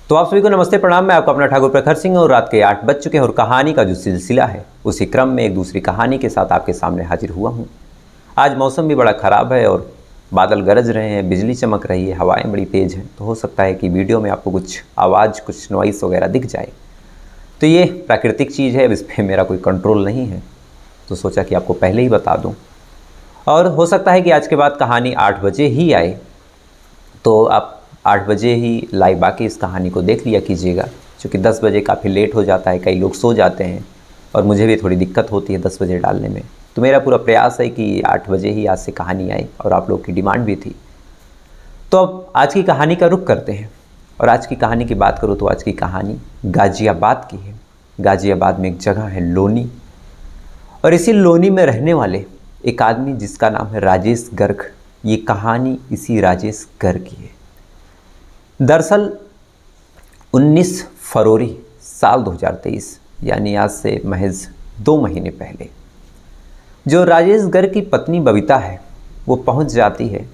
तो आप सभी को नमस्ते प्रणाम। मैं आपका अपना ठाकुर प्रखर सिंह और रात के 8 बज चुके हैं और कहानी का जो सिलसिला है उसी क्रम में एक दूसरी कहानी के साथ आपके सामने हाजिर हुआ हूँ। आज मौसम भी बड़ा ख़राब है और बादल गरज रहे हैं, बिजली चमक रही है, हवाएं बड़ी तेज़ हैं। तो हो सकता है कि वीडियो में आपको कुछ आवाज़, कुछ नॉइस वगैरह दिख जाए। तो ये प्राकृतिक चीज़ है, अब इस पर मेरा कोई कंट्रोल नहीं है, तो सोचा कि आपको पहले ही बता दूँ। और हो सकता है कि आज के बाद कहानी 8 बजे ही आए, तो आप 8 बजे ही लाइव आके इस कहानी को देख लिया कीजिएगा, क्योंकि 10 बजे काफ़ी लेट हो जाता है, कई लोग सो जाते हैं और मुझे भी थोड़ी दिक्कत होती है 10 बजे डालने में। तो मेरा पूरा प्रयास है कि 8 बजे ही आज से कहानी आए और आप लोग की डिमांड भी थी। तो अब आज की कहानी का रुख करते हैं और आज की कहानी की बात करूँ तो आज की कहानी गाज़ियाबाद की है। गाज़ियाबाद में एक जगह है लोनी, और इसी लोनी में रहने वाले एक आदमी जिसका नाम है राजेश गर्ग। ये कहानी इसी राजेश गर्ग की है। दरअसल 19 फरवरी साल 2023 यानी आज से महज 2 महीने पहले जो राजेश गर्ग की पत्नी बबीता है वो पहुंच जाती है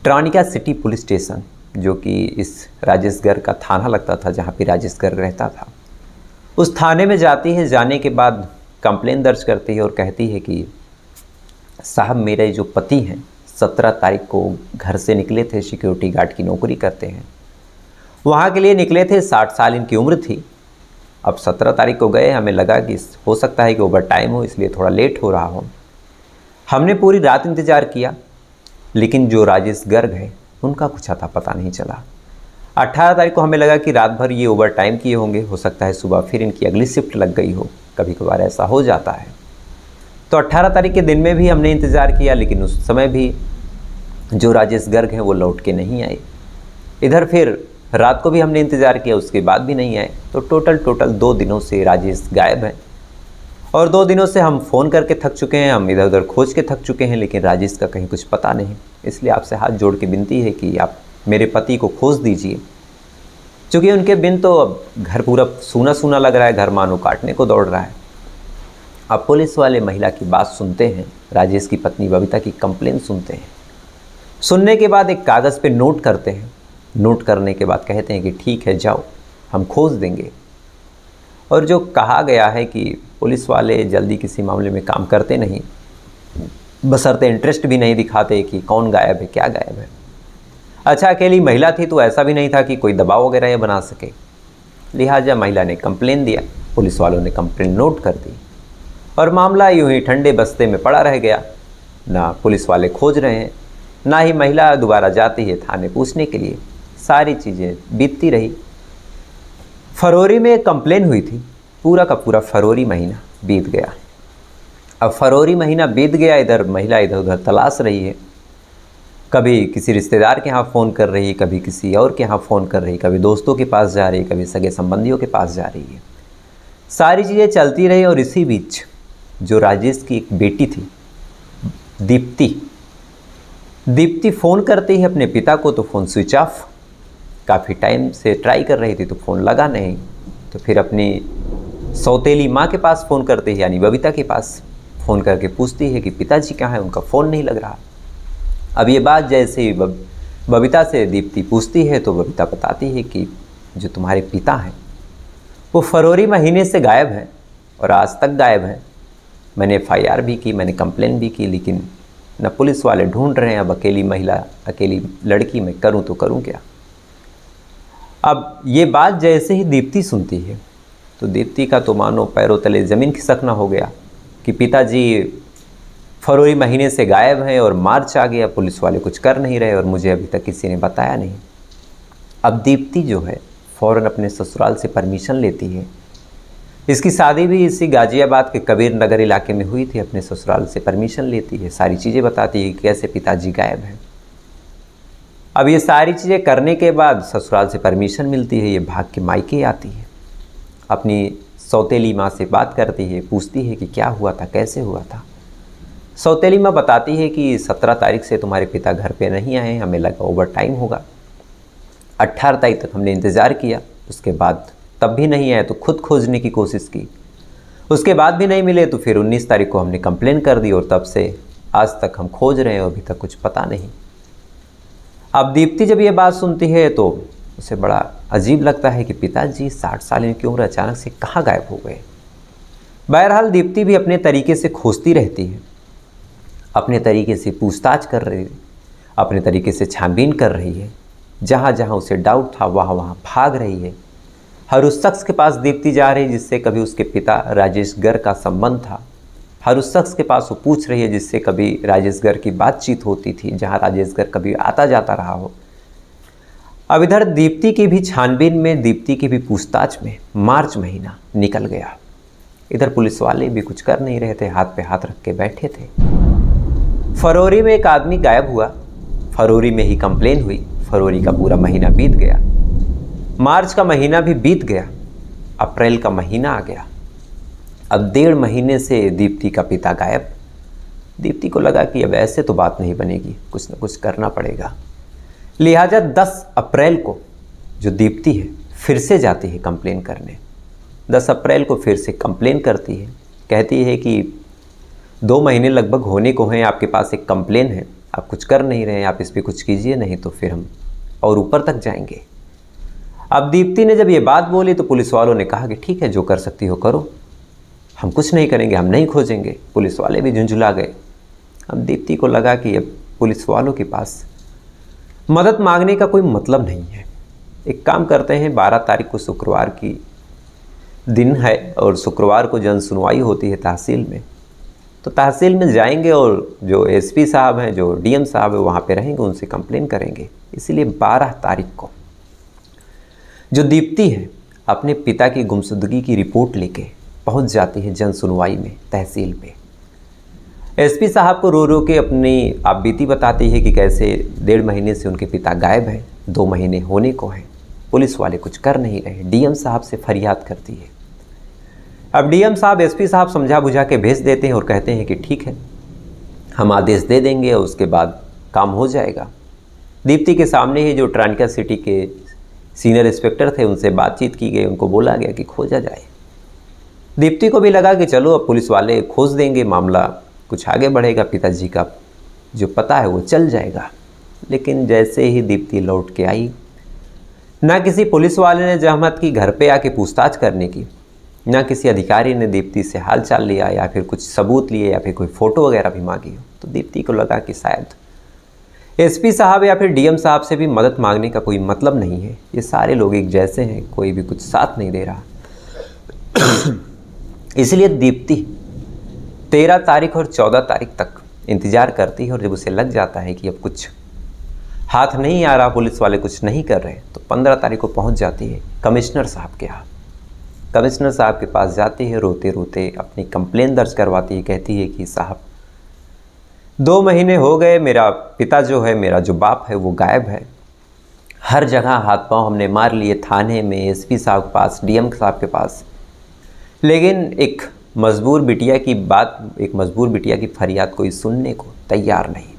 ट्रानिका सिटी पुलिस स्टेशन, जो कि इस राजेश गर्ग का थाना लगता था जहां पे राजेश गर्ग रहता था। उस थाने में जाती है, जाने के बाद कंप्लेन दर्ज करती है और कहती है कि साहब, मेरे जो पति हैं 17 तारीख को घर से निकले थे, सिक्योरिटी गार्ड की नौकरी करते हैं, वहाँ के लिए निकले थे, 60 साल इनकी उम्र थी। अब 17 तारीख को गए, हमें लगा कि हो सकता है कि ओवर टाइम हो, इसलिए थोड़ा लेट हो रहा हो। हमने पूरी रात इंतज़ार किया, लेकिन जो राजेश गर्ग है उनका कुछ अता पता नहीं चला। 18 तारीख को हमें लगा कि रात भर ये ओवर टाइम किए होंगे, हो सकता है सुबह फिर इनकी अगली शिफ्ट लग गई हो, कभी कभार ऐसा हो जाता है। तो 18 तारीख के दिन में भी हमने इंतज़ार किया, लेकिन उस समय भी जो राजेश गर्ग हैं वो लौट के नहीं आए। इधर फिर रात को भी हमने इंतज़ार किया, उसके बाद भी नहीं आए। तो टोटल 2 दिनों से राजेश गायब हैं और 2 दिनों से हम फ़ोन करके थक चुके हैं, हम इधर उधर खोज के थक चुके हैं, लेकिन राजेश का कहीं कुछ पता नहीं। इसलिए आपसे हाथ जोड़ के विनती है कि आप मेरे पति को खोज दीजिए, क्योंकि उनके बिन तो अब घर पूरा सूना सूना लग रहा है, घर मानो काटने को दौड़ रहा है। अब पुलिस वाले महिला की बात सुनते हैं, राजेश की पत्नी बबीता की कंप्लेन सुनते हैं। सुनने के बाद एक कागज़ पे नोट करते हैं। नोट करने के बाद कहते हैं कि ठीक है, जाओ, हम खोज देंगे। और जो कहा गया है कि पुलिस वाले जल्दी किसी मामले में काम करते नहीं, बशर्ते इंटरेस्ट भी नहीं दिखाते कि कौन गायब है, क्या गायब है। अच्छा, अकेली महिला थी तो ऐसा भी नहीं था कि कोई दबाव वगैरह ये बना सके, लिहाजा महिला ने कंप्लेन दिया, पुलिस वालों ने कंप्लेन नोट कर दी और मामला यूँ ही ठंडे बस्ते में पड़ा रह गया। ना पुलिस वाले खोज रहे हैं, ना ही महिला दोबारा जाती है थाने पूछने के लिए। सारी चीज़ें बीतती रही। फरवरी में एक कंप्लेन हुई थी, पूरा का पूरा फरवरी महीना बीत गया। अब फरवरी महीना बीत गया, इधर महिला इधर उधर तलाश रही है, कभी किसी रिश्तेदार के यहाँ फ़ोन कर रही है, कभी किसी और के यहाँ फ़ोन कर रही है, कभी दोस्तों के पास जा रही है, कभी सगे संबंधियों के पास जा रही है। सारी चीज़ें चलती रही और इसी बीच जो राजेश की एक बेटी थी दीप्ति फ़ोन करती है अपने पिता को, तो फ़ोन स्विच ऑफ। काफ़ी टाइम से ट्राई कर रही थी तो फ़ोन लगा नहीं, तो फिर अपनी सौतेली माँ के पास फ़ोन करती है, यानी बबीता के पास फ़ोन करके पूछती है कि पिताजी कहाँ हैं, उनका फ़ोन नहीं लग रहा। अब ये बात जैसे ही बबीता से दीप्ति पूछती है तो बबीता बताती है कि जो तुम्हारे पिता हैं वो फरवरी महीने से गायब हैं और आज तक गायब हैं। मैंने FIR भी की, मैंने कंप्लेन भी की, लेकिन न पुलिस वाले ढूंढ रहे हैं। अब अकेली महिला, अकेली लड़की मैं करूं तो करूं क्या। अब ये बात जैसे ही दीप्ति सुनती है तो दीप्ति का तो मानो पैरों तले ज़मीन खिसकना हो गया कि पिताजी फरवरी महीने से गायब हैं और मार्च आ गया, पुलिस वाले कुछ कर नहीं रहे और मुझे अभी तक किसी ने बताया नहीं। अब दीप्ति जो है फ़ौरन अपने ससुराल से परमिशन लेती है। इसकी शादी भी इसी गाज़ियाबाद के कबीर नगर इलाके में हुई थी। अपने ससुराल से परमिशन लेती है, सारी चीज़ें बताती है कि कैसे पिताजी गायब हैं। अब ये सारी चीज़ें करने के बाद ससुराल से परमिशन मिलती है, ये भाग के मायके आती है, अपनी सौतेली माँ से बात करती है, पूछती है कि क्या हुआ था, कैसे हुआ था। सौतेली माँ बताती है कि 17 तारीख से तुम्हारे पिता घर पे नहीं आए, हमें लगा ओवर टाइम होगा। 18 तारीख तक हमने इंतज़ार किया, उसके बाद तब भी नहीं आए तो खुद खोजने की कोशिश की, उसके बाद भी नहीं मिले तो फिर 19 तारीख को हमने कंप्लेन कर दी और तब से आज तक हम खोज रहे हैं, अभी तक कुछ पता नहीं। अब दीप्ति जब ये बात सुनती है तो उसे बड़ा अजीब लगता है कि पिताजी 60 साल की उम्र अचानक से कहाँ गायब हो गए। बहरहाल दीप्ति भी अपने तरीके से खोजती रहती है, अपने तरीके से पूछताछ कर रही है, अपने तरीके से छानबीन कर रही है। जहाँ जहाँ उसे डाउट था वहाँ वहाँ भाग रही है। हर उस शख्स के पास दीप्ति जा रही है जिससे कभी उसके पिता राजेश गर्ग का संबंध था। हर उस शख्स के पास वो पूछ रही है जिससे कभी राजेश गर्ग की बातचीत होती थी, जहाँ राजेश गर्ग कभी आता जाता रहा हो। अब इधर दीप्ति की भी छानबीन में, दीप्ति की भी पूछताछ में मार्च महीना निकल गया। इधर पुलिस वाले भी कुछ कर नहीं रहे थे, हाथ पे हाथ रख के बैठे थे। फरवरी में एक आदमी गायब हुआ, फरवरी में ही कंप्लेन हुई, फरवरी का पूरा महीना बीत गया, मार्च का महीना भी बीत गया, अप्रैल का महीना आ गया। अब 1.5 महीने से दीप्ति का पिता गायब। दीप्ति को लगा कि अब ऐसे तो बात नहीं बनेगी, कुछ न कुछ करना पड़ेगा। लिहाजा 10 अप्रैल को जो दीप्ति है फिर से जाती है कंप्लेन करने। 10 अप्रैल को फिर से कंप्लेन करती है, कहती है कि 2 महीने लगभग होने को हैं, आपके पास एक कंप्लेन है, आप कुछ कर नहीं रहे हैं, आप इस पर कुछ कीजिए, नहीं तो फिर हम और ऊपर तक जाएंगे। अब दीप्ति ने जब ये बात बोली तो पुलिस वालों ने कहा कि ठीक है, जो कर सकती हो करो, हम कुछ नहीं करेंगे, हम नहीं खोजेंगे। पुलिस वाले भी झुंझुला गए। अब दीप्ति को लगा कि अब पुलिस वालों के पास मदद मांगने का कोई मतलब नहीं है। एक काम करते हैं, 12 तारीख को शुक्रवार की दिन है और शुक्रवार को जन सुनवाई होती है तहसील में, तो तहसील में जाएंगे और जो एसपी साहब हैं, जो डीएम साहब है, वहाँ पे रहेंगे, उनसे कंप्लेन करेंगे। इसीलिए 12 तारीख को जो दीप्ति है अपने पिता की गुमशुदगी की रिपोर्ट लेके पहुँच जाती है जन सुनवाई में तहसील पे। एसपी साहब को रो रो के अपनी आपबीती बताती है कि कैसे 1.5 महीने से उनके पिता गायब हैं, 2 महीने होने को हैं, पुलिस वाले कुछ कर नहीं रहे। डीएम साहब से फरियाद करती है। अब डीएम साहब एसपी साहब समझा बुझा के भेज देते हैं और कहते हैं कि ठीक है, हम आदेश दे देंगे और उसके बाद काम हो जाएगा। दीप्ति के सामने ही जो ट्रांका सिटी के सीनियर इंस्पेक्टर थे उनसे बातचीत की गई, उनको बोला गया कि खोजा जाए। दीप्ति को भी लगा कि चलो अब पुलिस वाले खोज देंगे, मामला कुछ आगे बढ़ेगा, पिताजी का जो पता है वो चल जाएगा। लेकिन जैसे ही दीप्ति लौट के आई, ना किसी पुलिस वाले ने जहमत की घर पे आके पूछताछ करने की, ना किसी अधिकारी ने दीप्ति से हालचाल लिया या फिर कुछ सबूत लिए या फिर कोई फ़ोटो वगैरह भी मांगी हो। तो दीप्ति को लगा कि शायद एसपी साहब या फिर डीएम साहब से भी मदद मांगने का कोई मतलब नहीं है, ये सारे लोग एक जैसे हैं, कोई भी कुछ साथ नहीं दे रहा। इसलिए दीप्ति 13 तारीख और 14 तारीख तक इंतज़ार करती है और जब उसे लग जाता है कि अब कुछ हाथ नहीं आ रहा, पुलिस वाले कुछ नहीं कर रहे, तो 15 तारीख को पहुंच जाती है कमिश्नर साहब के यहाँ। कमिश्नर साहब के पास जाती है, रोते रोते अपनी कंप्लेन दर्ज करवाती है। कहती है कि साहब 2 महीने हो गए, मेरा पिता जो है, मेरा जो बाप है, वो गायब है। हर जगह हाथ पांव हमने मार लिए, थाने में, एसपी साहब के पास, डीएम साहब के पास, लेकिन एक मजबूर बिटिया की बात, एक मजबूर बिटिया की फरियाद कोई सुनने को तैयार नहीं।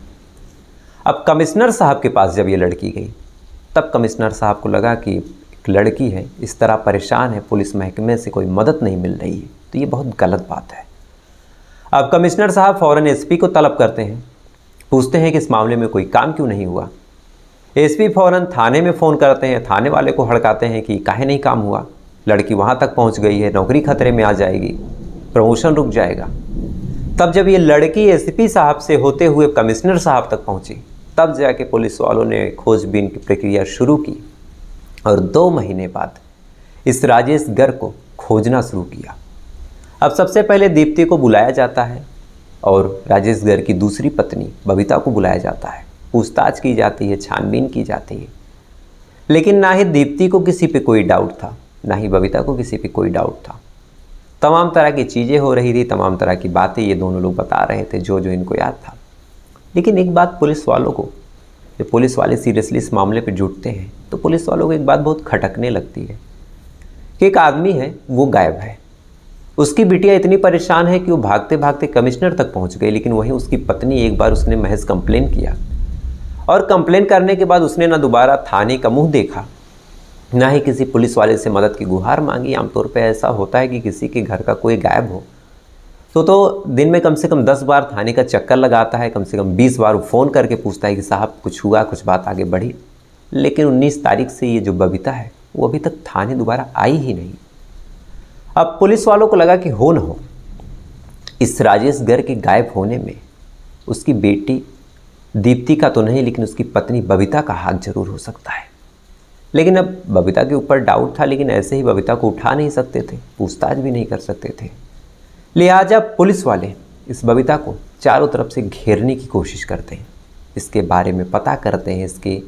अब कमिश्नर साहब के पास जब ये लड़की गई, तब कमिश्नर साहब को लगा कि एक लड़की है, इस तरह परेशान है, पुलिस महकमे से कोई मदद नहीं मिल रही है, तो ये बहुत गलत बात है। अब कमिश्नर साहब फ़ौरन एसपी को तलब करते हैं, पूछते हैं कि इस मामले में कोई काम क्यों नहीं हुआ। एसपी फ़ौरन थाने में फ़ोन करते हैं, थाने वाले को हड़काते हैं कि काहे नहीं काम हुआ, लड़की वहाँ तक पहुँच गई है, नौकरी खतरे में आ जाएगी, प्रमोशन रुक जाएगा। तब जब ये लड़की एसपी साहब से होते हुए कमिश्नर साहब तक पहुँची, तब जाके पुलिस वालों ने खोजबीन की प्रक्रिया शुरू की और 2 महीने बाद इस राजेश गर्ग को खोजना शुरू किया। अब सबसे पहले दीप्ति को बुलाया जाता है और राजेश गर्ग की दूसरी पत्नी बबीता को बुलाया जाता है। पूछताछ की जाती है, छानबीन की जाती है, लेकिन ना ही दीप्ति को किसी पे कोई डाउट था, ना ही बबीता को किसी पे कोई डाउट था। तमाम तरह की चीज़ें हो रही थी, तमाम तरह की बातें ये दोनों लोग बता रहे थे जो जो इनको याद था। लेकिन एक बात पुलिस वालों को, जब पुलिस वाले सीरियसली इस मामले पे जुटते हैं, तो पुलिस वालों को एक बात बहुत खटकने लगती है कि एक आदमी है, वो गायब है, उसकी बिटिया इतनी परेशान है कि वो भागते भागते कमिश्नर तक पहुंच गई, लेकिन वहीं उसकी पत्नी, एक बार उसने महज कंप्लेन किया और कंप्लेन करने के बाद उसने ना दोबारा थाने का मुंह देखा, ना ही किसी पुलिस वाले से मदद की गुहार मांगी। आमतौर पे ऐसा होता है कि किसी के घर का कोई गायब हो तो दिन में कम से कम 10 बार थाने का चक्कर लगाता है, कम से कम 20 बार फ़ोन करके पूछता है कि साहब कुछ हुआ, कुछ बात आगे बढ़ी। लेकिन 19 तारीख से ये जो बबीता है वो अभी तक थाने दोबारा आई ही नहीं। अब पुलिस वालों को लगा कि हो न हो इस राजेश गर्ग के गायब होने में उसकी बेटी दीप्ति का तो नहीं, लेकिन उसकी पत्नी बबीता का हाथ जरूर हो सकता है। लेकिन अब बबीता के ऊपर डाउट था, लेकिन ऐसे ही बबीता को उठा नहीं सकते थे, पूछताछ भी नहीं कर सकते थे। लिहाजा पुलिस वाले इस बबीता को चारों तरफ से घेरने की कोशिश करते हैं, इसके बारे में पता करते हैं, इसके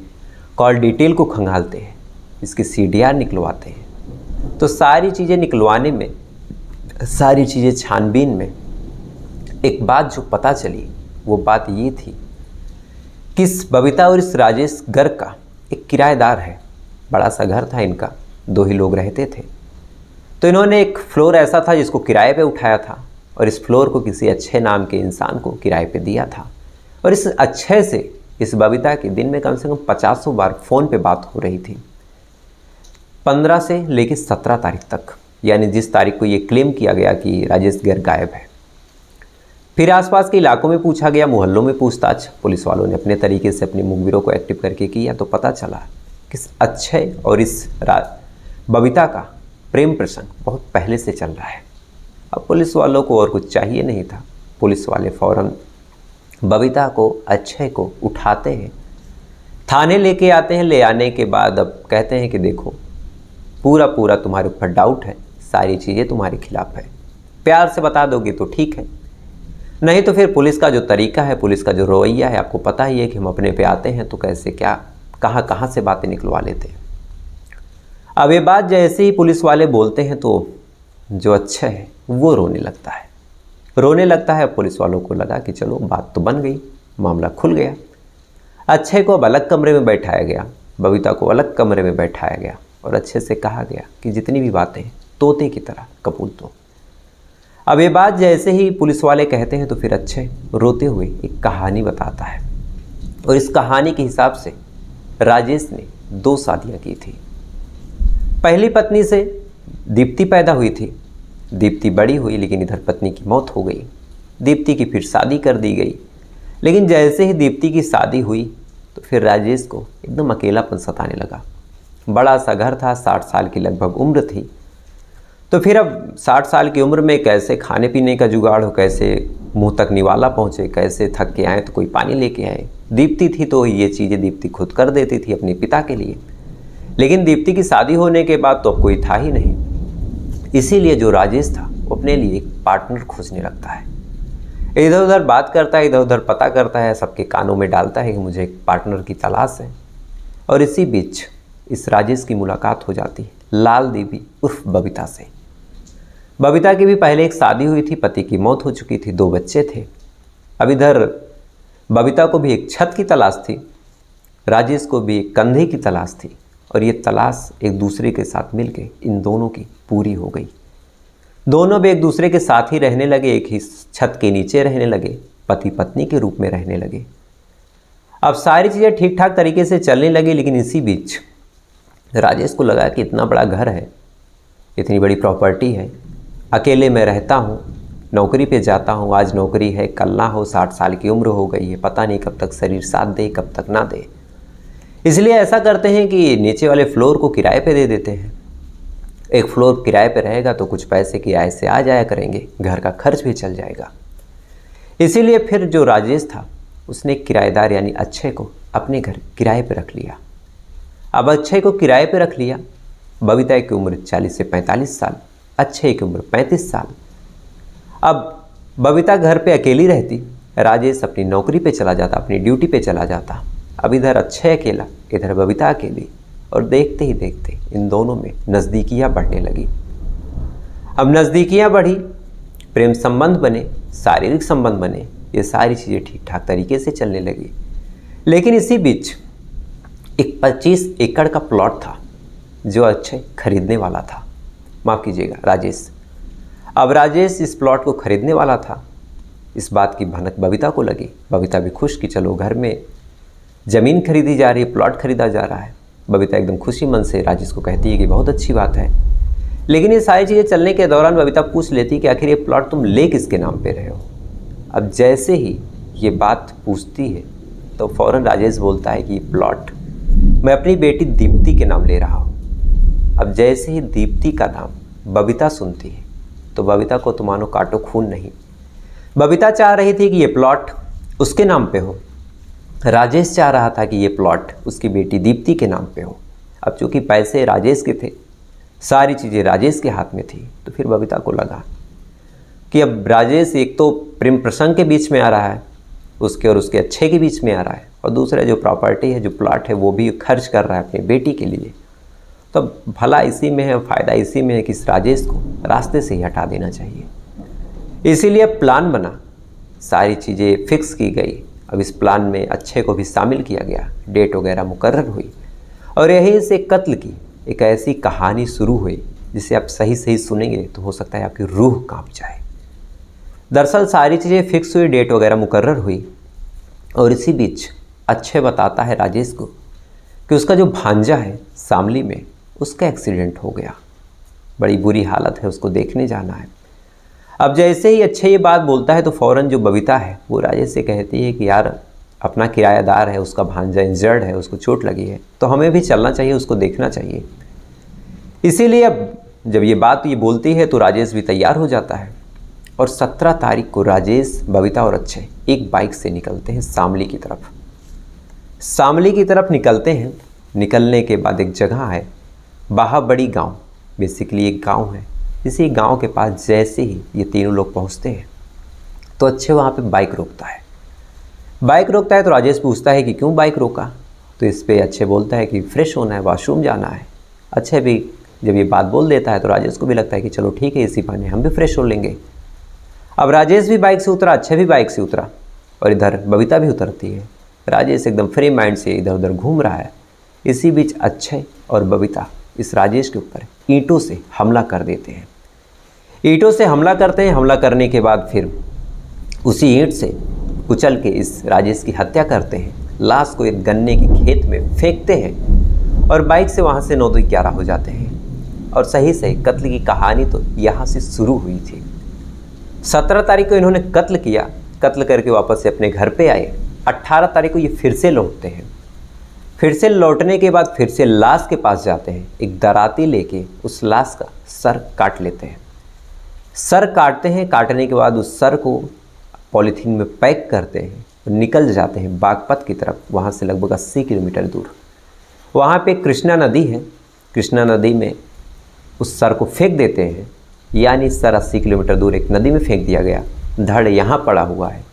कॉल डिटेल को खंगालते हैं, इसके CDR निकलवाते हैं। तो सारी चीज़ें निकलवाने में, सारी चीज़ें छानबीन में एक बात जो पता चली वो बात ये थी कि इस बबीता और इस राजेश गर्ग का एक किराएदार है। बड़ा सा घर था इनका, 2 ही लोग रहते थे। तो इन्होंने एक फ्लोर ऐसा था जिसको किराए पे उठाया था और इस फ्लोर को किसी अच्छे नाम के इंसान को किराए पे दिया था। और इस अच्छे से इस बबीता की दिन में कम से कम 50 बार फ़ोन पे बात हो रही थी, 15 से लेकर 17 तारीख तक, यानी जिस तारीख को ये क्लेम किया गया कि राजेश गर्ग गायब है। फिर आसपास के इलाकों में पूछा गया, मोहल्लों में पूछताछ पुलिस वालों ने अपने तरीके से अपने मुखबिरों को एक्टिव करके किया, तो पता चला कि इस अक्षय और इस बबीता का प्रेम प्रसंग बहुत पहले से चल रहा है। अब पुलिस वालों को और कुछ चाहिए नहीं था, पुलिस वाले फ़ौरन बबीता को, अक्षय को उठाते हैं, थाने लेके आते हैं। ले आने के बाद अब कहते हैं कि देखो पूरा तुम्हारे ऊपर डाउट है, सारी चीज़ें तुम्हारे खिलाफ है, प्यार से बता दोगे तो ठीक है, नहीं तो फिर पुलिस का जो तरीका है, पुलिस का जो रवैया है, आपको पता ही है कि हम अपने पे आते हैं तो कैसे क्या कहाँ से बातें निकलवा लेते हैं। अब ये बात जैसे ही पुलिस वाले बोलते हैं तो जो अच्छा है वो रोने लगता है। पुलिस वालों को लगा कि चलो बात तो बन गई, मामला खुल गया। अक्षय को अब अलग कमरे में बैठाया गया, बबीता को अलग कमरे में बैठाया गया और अच्छे से कहा गया कि जितनी भी बातें हैं तोते की तरह कबूल दो। अब ये बात जैसे ही पुलिस वाले कहते हैं तो फिर अक्षय रोते हुए एक कहानी बताता है और इस कहानी के हिसाब से राजेश ने 2 शादियाँ की थी। पहली पत्नी से दीप्ति पैदा हुई थी, दीप्ति बड़ी हुई लेकिन इधर पत्नी की मौत हो गई, दीप्ति की फिर शादी कर दी गई। लेकिन जैसे ही दीप्ति की शादी हुई तो फिर राजेश को एकदम अकेलापन सताने लगा। बड़ा सा घर था, 60 साल की लगभग उम्र थी, तो फिर अब 60 साल की उम्र में कैसे खाने पीने का जुगाड़ हो, कैसे मुंह तक निवाला पहुँचे, कैसे थक के आए तो कोई पानी लेके आए। दीप्ति थी तो ये चीज़ें दीप्ति खुद कर देती थी अपने पिता के लिए, लेकिन दीप्ति की शादी होने के बाद तो अब कोई था ही नहीं। इसीलिए जो राजेश था वो अपने लिए एक पार्टनर खोजने लगता है, इधर उधर बात करता है, इधर उधर पता करता है, सबके कानों में डालता है कि मुझे एक पार्टनर की तलाश है। और इसी बीच इस राजेश की मुलाकात हो जाती है लाल देवी उर्फ बबीता से। बबीता की भी पहले एक शादी हुई थी, पति की मौत हो चुकी थी, 2 बच्चे थे। अब इधर बबीता को भी एक छत की तलाश थी, राजेश को भी एक कंधे की तलाश थी, और ये तलाश एक दूसरे के साथ मिलके इन दोनों की पूरी हो गई। दोनों भी एक दूसरे के साथ ही रहने लगे, एक ही छत के नीचे रहने लगे, पति पत्नी के रूप में रहने लगे। अब सारी चीज़ें ठीक ठाक तरीके से चलने लगी, लेकिन इसी बीच राजेश को लगा कि इतना बड़ा घर है, इतनी बड़ी प्रॉपर्टी है, अकेले मैं रहता हूँ, नौकरी पे जाता हूँ, आज नौकरी है कल ना हो, 60 साल की उम्र हो गई है, पता नहीं कब तक शरीर साथ दे कब तक ना दे। इसलिए ऐसा करते हैं कि नीचे वाले फ्लोर को किराए पे दे देते हैं। एक फ्लोर किराए पे रहेगा तो कुछ पैसे किराए से आ जाया करेंगे, घर का खर्च भी चल जाएगा। इसीलिए फिर जो राजेश था उसने किराएदार यानी अक्षय को अपने घर किराए पे रख लिया। अब अक्षय को किराए पे रख लिया। बबीता की उम्र 40 से 45 साल, अक्षय की उम्र 35 साल। अब बबीता घर पे अकेली रहती, राजेश अपनी नौकरी पे चला जाता, अपनी ड्यूटी पे चला जाता। अब इधर अक्षय अकेला, इधर बबीता अकेली, और देखते ही देखते इन दोनों में नज़दीकियाँ बढ़ने लगी। अब नज़दीकियाँ बढ़ी, प्रेम संबंध बने, शारीरिक संबंध बने, ये सारी चीज़ें ठीक ठाक तरीके से चलने लगी। लेकिन इसी बीच एक 25 एकड़ का प्लॉट था जो अक्षय खरीदने वाला था, माफ़ कीजिएगा राजेश। अब राजेश इस प्लॉट को खरीदने वाला था, इस बात की भनक बबीता को लगी। बबीता भी खुश कि चलो घर में ज़मीन खरीदी जा रही है, प्लॉट खरीदा जा रहा है। बबीता एकदम खुशी मन से राजेश को कहती है कि बहुत अच्छी बात है। लेकिन ये सारी चीज़ें चलने के दौरान बबीता पूछ लेती कि आखिर ये प्लॉट तुम ले किसके नाम पे रहे हो। अब जैसे ही ये बात पूछती है तो फ़ौरन राजेश बोलता है कि प्लॉट मैं अपनी बेटी दीप्ति के नाम ले रहा हूँ। अब जैसे ही दीप्ति का नाम बबीता सुनती है तो बबीता को तो मानो काटो खून नहीं। बबीता चाह रही थी कि ये प्लॉट उसके नाम पे हो, राजेश चाह रहा था कि ये प्लॉट उसकी बेटी दीप्ति के नाम पे हो। अब चूँकि पैसे राजेश के थे, सारी चीज़ें राजेश के हाथ में थी, तो फिर बबीता को लगा कि अब राजेश एक तो प्रेम प्रसंग के बीच में आ रहा है, उसके और उसके अच्छे के बीच में आ रहा है, और दूसरा जो प्रॉपर्टी है, जो प्लॉट है, वो भी खर्च कर रहा है अपनी बेटी के लिए। तो भला इसी में है, फ़ायदा इसी में है कि इस राजेश को रास्ते से ही हटा देना चाहिए। इसीलिए प्लान बना, सारी चीज़ें फिक्स की गई। अब इस प्लान में अच्छे को भी शामिल किया गया, डेट वगैरह मुकर्रर हुई, और यहीं से कत्ल की एक ऐसी कहानी शुरू हुई जिसे आप सही सही सुनेंगे तो हो सकता है आपकी रूह कांप जाए। दरअसल सारी चीज़ें फिक्स हुई, डेट वगैरह मुकर्रर हुई, और इसी बीच अच्छे बताता है राजेश को कि उसका जो भांजा है शामली में, उसका एक्सीडेंट हो गया, बड़ी बुरी हालत है, उसको देखने जाना है। अब जैसे ही अच्छे ये बात बोलता है तो फ़ौरन जो बबीता है वो राजेश से कहती है कि यार अपना किराएदार है, उसका भांजा इंजर्ड है, उसको चोट लगी है, तो हमें भी चलना चाहिए, उसको देखना चाहिए। इसीलिए अब जब ये बात ये बोलती है तो राजेश भी तैयार हो जाता है, और 17 तारीख को राजेश, बबीता और अच्छे एक बाइक से निकलते हैं शामली की तरफ। शामली की तरफ निकलते हैं। निकलने के बाद एक जगह है बाहाबड़ी गांव, बेसिकली एक गांव है। इसी गांव के पास जैसे ही ये तीनों लोग पहुंचते हैं तो अच्छे वहाँ पे बाइक रोकता है। बाइक रोकता है तो राजेश पूछता है कि क्यों बाइक रोका, तो इस पे अच्छे बोलता है कि फ्रेश होना है, वॉशरूम जाना है। अच्छे भी जब ये बात बोल देता है तो राजेश को भी लगता है कि चलो ठीक है, इसी बहाने हम भी फ्रेश हो लेंगे। अब राजेश भी बाइक से उतरा, अच्छे भी बाइक से उतरा, और इधर बबीता भी उतरती है। राजेश एकदम फ्री माइंड से इधर उधर घूम रहा है। इसी बीच अच्छे और बबीता इस राजेश के ऊपर ईंटों से हमला कर देते हैं। ईंटों से हमला करते हैं। हमला करने के बाद फिर उसी ईंट से कुचल के इस राजेश की हत्या करते हैं। लाश को एक गन्ने के खेत में फेंकते हैं और बाइक से वहाँ से 9-11 हो जाते हैं। और सही सही कत्ल की कहानी तो यहाँ से शुरू हुई थी। 17 तारीख को इन्होंने कत्ल किया, कत्ल करके वापस से अपने घर पे आए। 18 तारीख को ये फिर से लौटते हैं। फिर से लौटने के बाद फिर से लाश के पास जाते हैं। एक दराती लेके उस लाश का सर काट लेते हैं। सर काटते हैं, काटने के बाद उस सर को पॉलीथीन में पैक करते हैं और निकल जाते हैं बागपत की तरफ। वहाँ से लगभग 80 किलोमीटर दूर वहाँ पे कृष्णा नदी है। कृष्णा नदी में उस सर को फेंक देते हैं, यानी सर 80 किलोमीटर दूर एक नदी में फेंक दिया गया। धड़ यहाँ पड़ा हुआ है।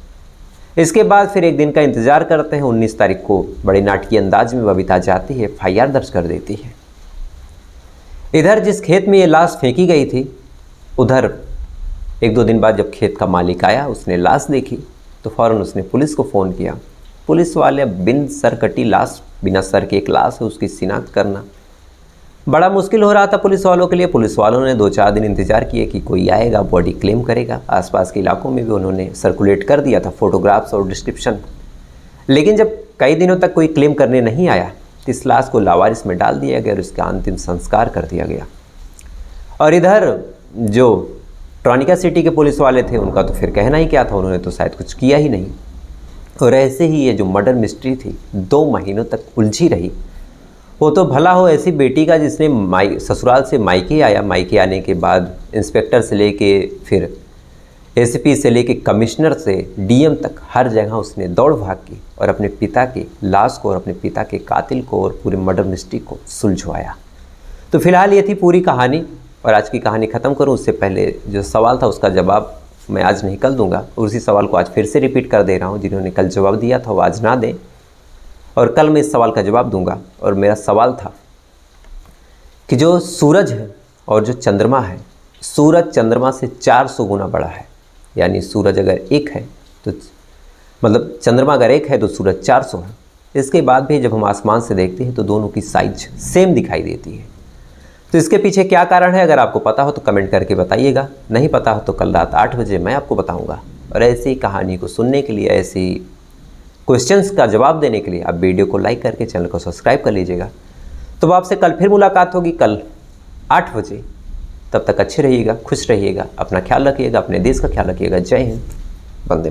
इसके बाद फिर एक दिन का इंतज़ार करते हैं। 19 तारीख को बड़े नाटकीय अंदाज में बबीता जाती है, FIR दर्ज कर देती है। इधर जिस खेत में ये लाश फेंकी गई थी, उधर 1-2 दिन बाद जब खेत का मालिक आया, उसने लाश देखी तो फ़ौरन उसने पुलिस को फ़ोन किया। पुलिस वाले बिन सर कटी लाश, बिना सर की एक लाश है, उसकी शिनाख्त करना बड़ा मुश्किल हो रहा था पुलिस वालों के लिए। पुलिस वालों ने 2-4 दिन इंतज़ार किए कि कोई आएगा, बॉडी क्लेम करेगा। आसपास के इलाकों में भी उन्होंने सर्कुलेट कर दिया था फोटोग्राफ्स और डिस्क्रिप्शन। लेकिन जब कई दिनों तक कोई क्लेम करने नहीं आया तो इस लाश को लावारिस में डाल दिया गया और इसका अंतिम संस्कार कर दिया गया। और इधर जो ट्रॉनिका सिटी के पुलिस वाले थे, उनका तो फिर कहना ही क्या था, उन्होंने तो शायद कुछ किया ही नहीं। और ऐसे ही ये जो मर्डर मिस्ट्री थी 2 महीनों तक उलझी रही। वो तो भला हो ऐसी बेटी का जिसने ससुराल से मायके आया, मायके आने के बाद इंस्पेक्टर से लेके फिर एसपी से लेके कमिश्नर से DM तक हर जगह उसने दौड़ भाग की और अपने पिता की लाश को और अपने पिता के कातिल को और पूरे मर्डर मिस्ट्री को सुलझवाया। तो फिलहाल ये थी पूरी कहानी। और आज की कहानी ख़त्म करूं उससे पहले जो सवाल था उसका जवाब मैं आज नहीं कल दूंगा, और उसी सवाल को आज फिर से रिपीट कर दे रहा हूं। जिन्होंने कल जवाब दिया था वो आज ना दें, और कल मैं इस सवाल का जवाब दूंगा। और मेरा सवाल था कि जो सूरज है और जो चंद्रमा है, सूरज चंद्रमा से 400 गुना बड़ा है। यानी सूरज अगर 1 है तो मतलब चंद्रमा अगर 1 है तो सूरज 400 है। इसके बाद भी जब हम आसमान से देखते हैं तो दोनों की साइज सेम दिखाई देती है। तो इसके पीछे क्या कारण है, अगर आपको पता हो तो कमेंट करके बताइएगा। नहीं पता हो तो कल रात 8 बजे मैं आपको बताऊंगा। और ऐसी कहानी को सुनने के लिए, ऐसी क्वेश्चंस का जवाब देने के लिए आप वीडियो को लाइक करके चैनल को सब्सक्राइब कर लीजिएगा। तो आपसे कल फिर मुलाकात होगी, कल 8 बजे। तब तक अच्छे रहिएगा, खुश रहिएगा, अपना ख्याल रखिएगा, अपने देश का ख्याल रखिएगा। जय हिंद, वंदे मातरम।